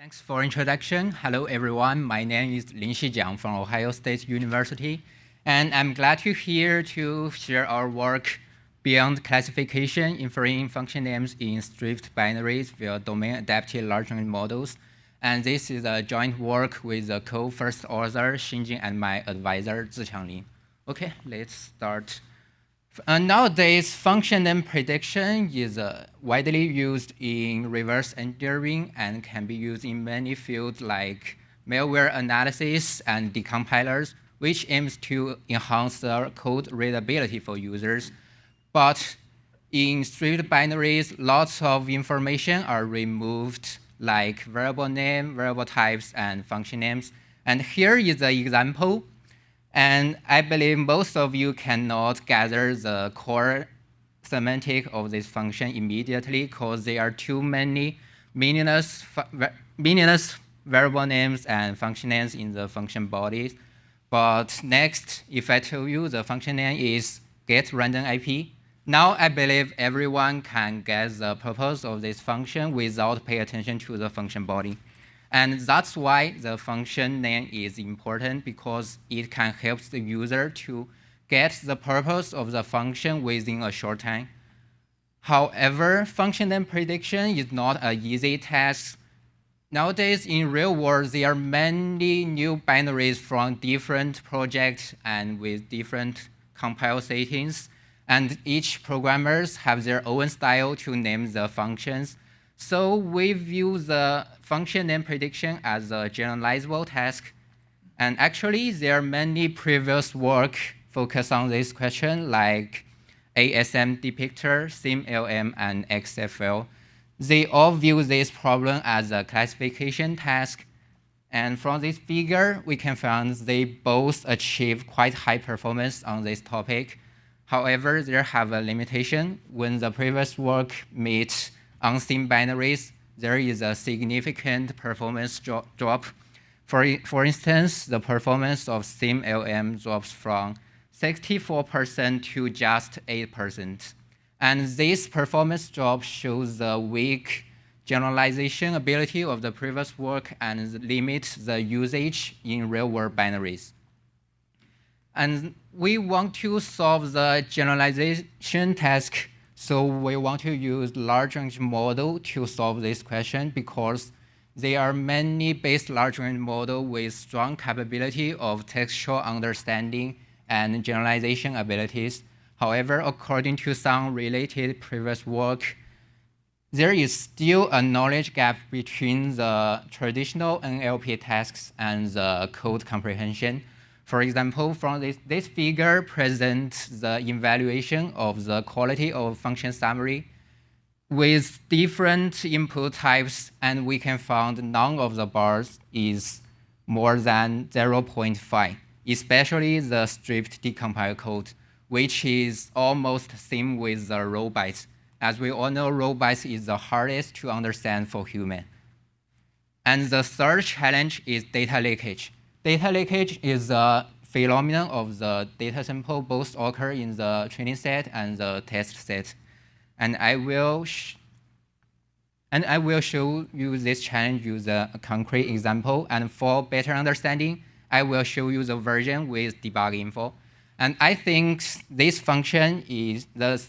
Thanks for introduction. Hello, everyone. My name is Linxi Jiang from Ohio State University, and I'm glad you're here to share our work beyond classification, inferring function names in strict binaries via domain-adapted large language models. And this is a joint work with the co-first author, SymGen, and my advisor, Ziqiang Lin. Okay, let's start. Nowadays, function name prediction is widely used in reverse engineering and can be used in many fields like malware analysis and decompilers, which aims to enhance the code readability for users. But in strict binaries, lots of information are removed, like variable name, variable types, and function names. And here is the example. And I believe most of you cannot gather the core semantic of this function immediately because there are too many meaningless variable names and function names in the function bodies. But next, if I tell you the function name is getRandomIP, now I believe everyone can get the purpose of this function without paying attention to the function body. And that's why the function name is important, because it can help the user to get the purpose of the function within a short time. However, function name prediction is not an easy task. Nowadays, in real world, there are many new binaries from different projects and with different compile settings. And each programmers have their own style to name the functions. So we view the function name prediction as a generalizable task. And actually, there are many previous work focused on this question, like ASM depictor, SymLM, and XFL. They all view this problem as a classification task. And from this figure, we can find they both achieve quite high performance on this topic. However, they have a limitation. When the previous work meets on Sim binaries, there is a significant performance drop. For instance, the performance of SymLM drops from 64% to just 8%. And this performance drop shows the weak generalization ability of the previous work and limits the usage in real-world binaries. And we want to solve the generalization task. So we want to use large language model to solve this question, because there are many base large language model with strong capability of textual understanding and generalization abilities. However, according to some related previous work, there is still a knowledge gap between the traditional NLP tasks and the code comprehension. For example, from this figure presents the evaluation of the quality of function summary with different input types, and we can find none of the bars is more than 0.5, especially the stripped decompiled code, which is almost same with the row bytes. As we all know, row bytes is the hardest to understand for human. And the third challenge is data leakage. Data leakage is a phenomenon of the data sample both occur in the training set and the test set. And I will show you this challenge with a concrete example. And for better understanding, I will show you the version with debug info. And I think this function is the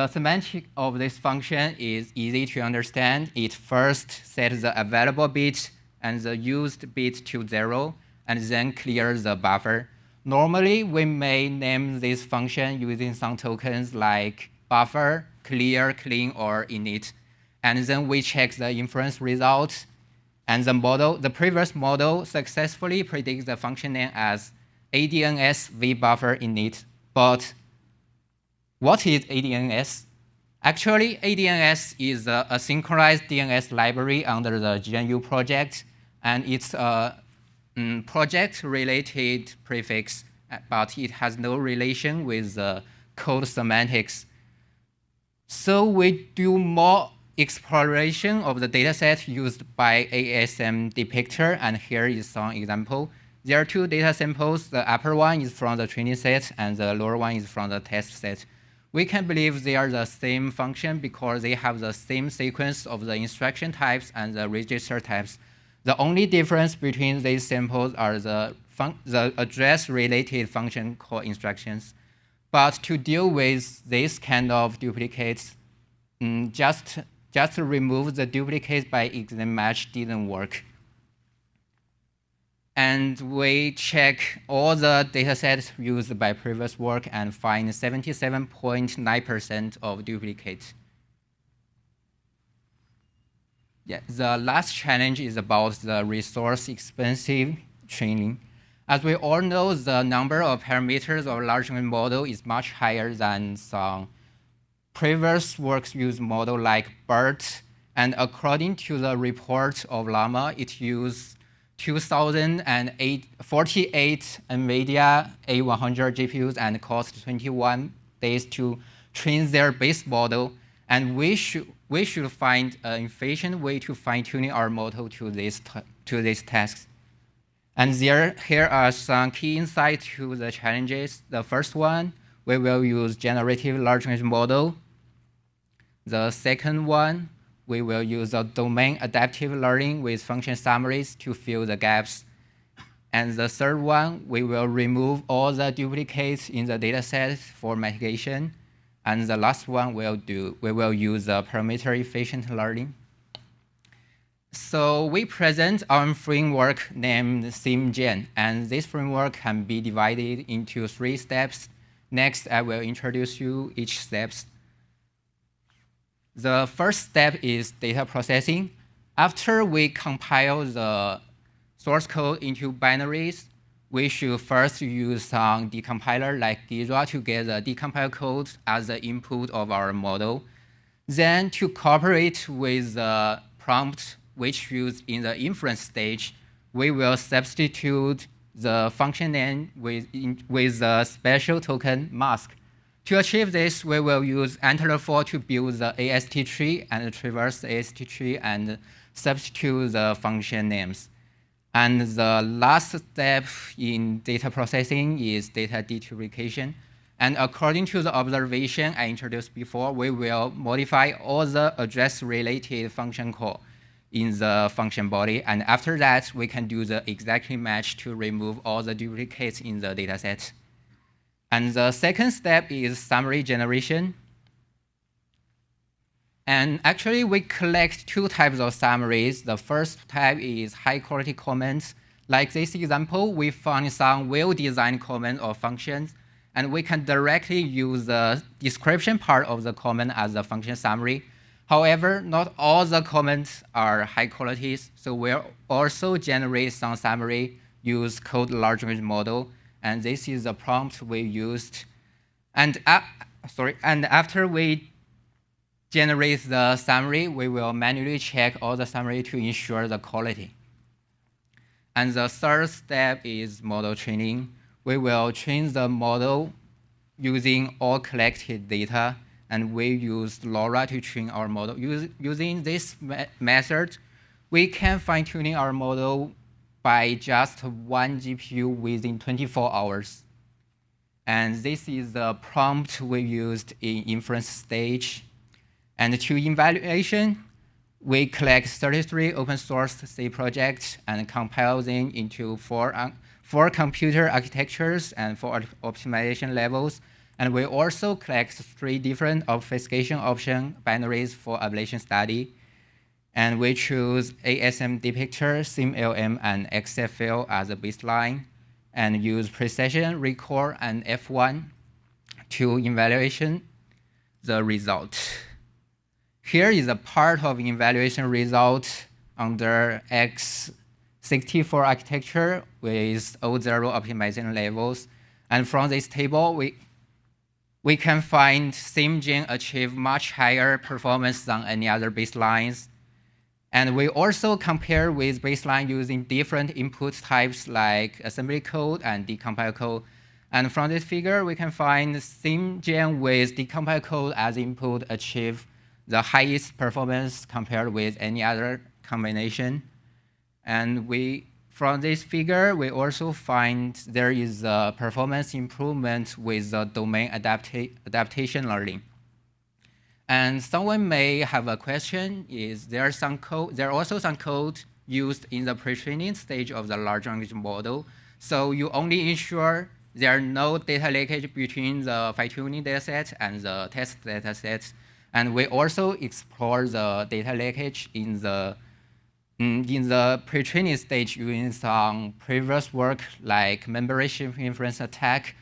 semantic of this function is easy to understand. It first sets the available bit and the used bit to 0, and then clears the buffer. Normally, we may name this function using some tokens like buffer, clear, clean, or init. And then we check the inference result. And the previous model successfully predicts the function name as ADNS vbuffer init. But what is ADNS? Actually, ADNS is a synchronized DNS library under the GNU project, and it's a project-related prefix, but it has no relation with the code semantics. So we do more exploration of the dataset used by ASM depictor, and here is some example. There are two data samples. The upper one is from the training set, and the lower one is from the test set. we can believe they are the same function because they have the same sequence of the instruction types and the register types. The only difference between these samples are the address-related function call instructions. But to deal with this kind of duplicates, just remove the duplicate by exam match didn't work. And we check all the datasets used by previous work and find 77.9% of duplicates. Yeah, the last challenge is about the resource-expensive training. As we all know, the number of parameters of large language model is much higher than some previous works use model like BERT. And according to the report of Llama, it used 2,048 NVIDIA A100 GPUs and cost 21 days to train their base model. And we should find an efficient way to fine-tuning our model to these tasks. And here are some key insights to the challenges. The first one, we will use generative large language model. The second one, we will use a domain adaptive learning with function summaries to fill the gaps. And the third one, we will remove all the duplicates in the dataset for mitigation. And the last one we will use a parameter efficient learning. So we present our framework named SymGen, and this framework can be divided into 3 steps. Next, I will introduce you each steps. The first step is data processing. After we compile the source code into binaries, we should first use some decompiler like Gira to get the decompiled code as the input of our model. Then to cooperate with the prompt which used in the inference stage, we will substitute the function name with a special token mask. To achieve this, we will use AntlerFor to build the AST tree and traverse the AST tree and substitute the function names. And the last step in data processing is data deduplication. And according to the observation I introduced before, we will modify all the address-related function call in the function body. And after that, we can do the exactly match to remove all the duplicates in the dataset. And the second step is summary generation. And actually, we collect 2 types of summaries. The first type is high-quality comments. Like this example, we found some well-designed comments or functions, and we can directly use the description part of the comment as a function summary. However, not all the comments are high quality, so we'll also generate some summary, use code large language model, and this is the prompt we used. And after we generate the summary, we will manually check all the summary to ensure the quality. And the third step is model training. We will train the model using all collected data, and we used LoRa to train our model. Using this method, we can fine-tuning our model by just 1 GPU within 24 hours. And this is the prompt we used in inference stage. And to evaluation, we collect 33 open source C projects and compile them into four computer architectures and 4 optimization levels. And we also collect 3 different obfuscation option binaries for ablation study. And we choose ASM depictor, SymLM, and XFL as a baseline, and use precision, recall, and F1 to evaluation the result. Here is a part of evaluation result under x64 architecture with O0 optimization levels. And from this table, we can find SymGen achieve much higher performance than any other baselines. And we also compare with baseline using different input types like assembly code and decompiled code. And from this figure, we can find SymGen with decompiled code as input achieve the highest performance compared with any other combination. And from this figure, we also find there is a performance improvement with the domain adaptation learning. And someone may have a question: is there some code? There are also some code used in the pre-training stage of the large language model. So you only ensure there are no data leakage between the fine-tuning dataset and the test datasets. And we also explore the data leakage in the pre-training stage using some previous work like membership inference attack.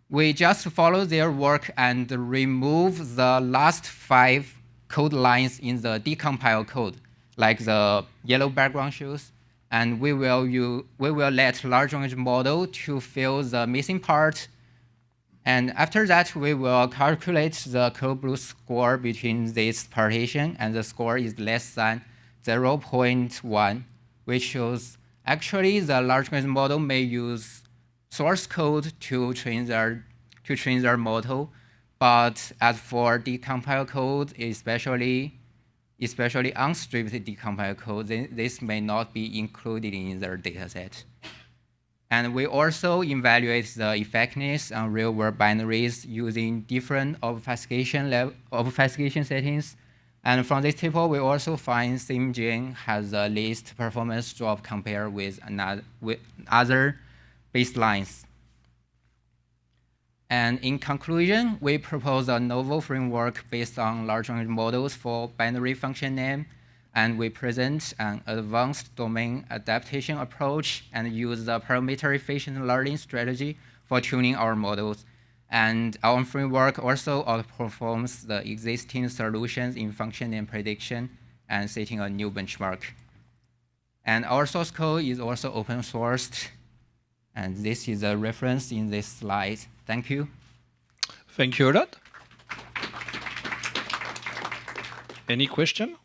We just follow their work and remove the last 5 code lines in the decompiled code, like the yellow background shows. And we will let large language model to fill the missing part. And after that, we will calculate the code blue score between this partition, and the score is less than 0.1, which shows actually the large language model may use source code to train their model, but as for decompiled code, especially unstripped decompiled code, this may not be included in their dataset. And we also evaluate the effectiveness on real-world binaries using different obfuscation settings. And from this table, we also find SymGen has the least performance drop compared with other baselines. And in conclusion, we propose a novel framework based on large language models for binary function name, and we present an advanced domain adaptation approach and use the parameter-efficient learning strategy for tuning our models. And our framework also outperforms the existing solutions in function name prediction and setting a new benchmark. And our source code is also open sourced. And this is a reference in this slide. Thank you. Thank you a lot. Any question?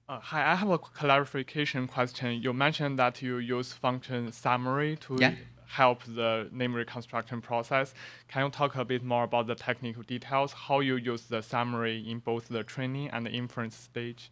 Hi, I have a clarification question. You mentioned that you use function summary to help the name reconstruction process. Can you talk a bit more about the technical details, how you use the summary in both the training and the inference stage?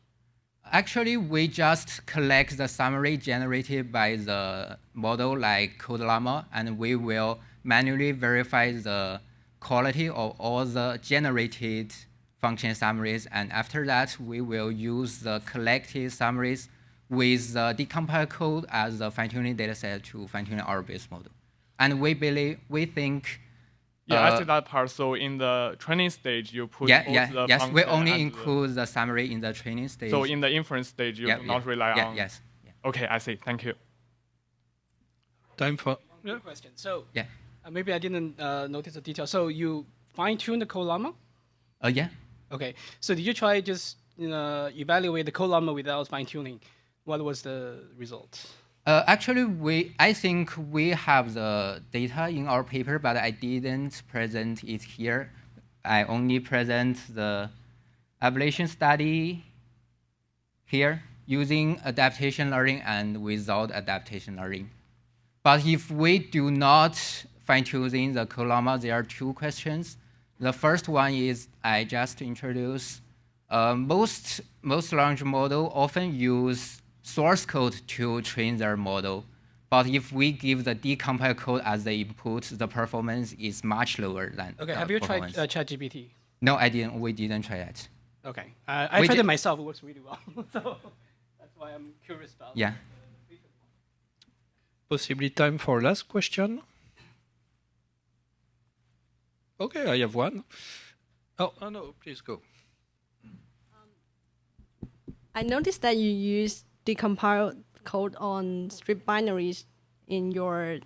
Actually, we just collect the summary generated by the model like CodeLlama, and we will manually verify the quality of all the generated function summaries. And after that, we will use the collected summaries with the decompiled code as the fine-tuning dataset to fine-tune our base model. And we think. Yeah, I see that part. So in the training stage, you put both the yes, function we only and include the summary in the training stage. So in the inference stage, you do not rely on. Yes. Okay, I see. Thank you. Time for question. So maybe I didn't notice the detail. So you fine-tune the CodeLlama? Yeah. Okay. So did you try just evaluate the CodeLlama without fine-tuning? What was the result? Actually, I think we have the data in our paper, but I didn't present it here. I only present the ablation study here using adaptation learning and without adaptation learning. But if we do not fine-tune the CodeLlama, there are 2 questions. The first one is I just introduced. Most language models often use source code to train their model. But if we give the decompiled code as the input, the performance is much lower than. Okay, have you tried ChatGPT? No, I didn't. We didn't try that. Okay, I tried it myself. It works really well. So that's why I'm curious about. Yeah. Possibly time for last question. Okay, I have one. Oh no, please go. I noticed that you use decompiled code on strip binaries in your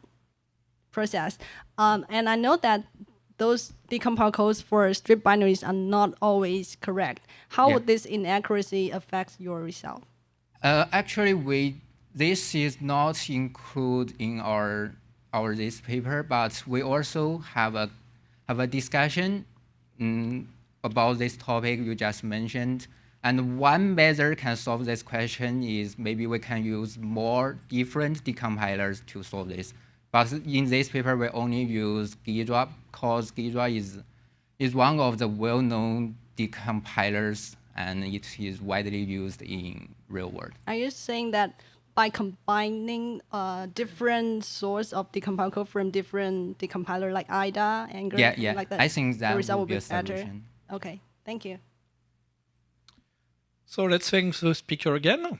process. And I know that those decompiled codes for strip binaries are not always correct. How would this inaccuracy affect your result? Actually, this is not included in our this paper, but we also have a discussion about this topic you just mentioned. And one method can solve this question is maybe we can use more different decompilers to solve this. But in this paper, we only use Ghidra, because Ghidra is one of the well-known decompilers and it is widely used in real world. Are you saying that by combining different source of decompiled code from different decompiler like IDA and like that, I think that the result would be a better? solution. Okay, thank you. So let's thank the speaker again.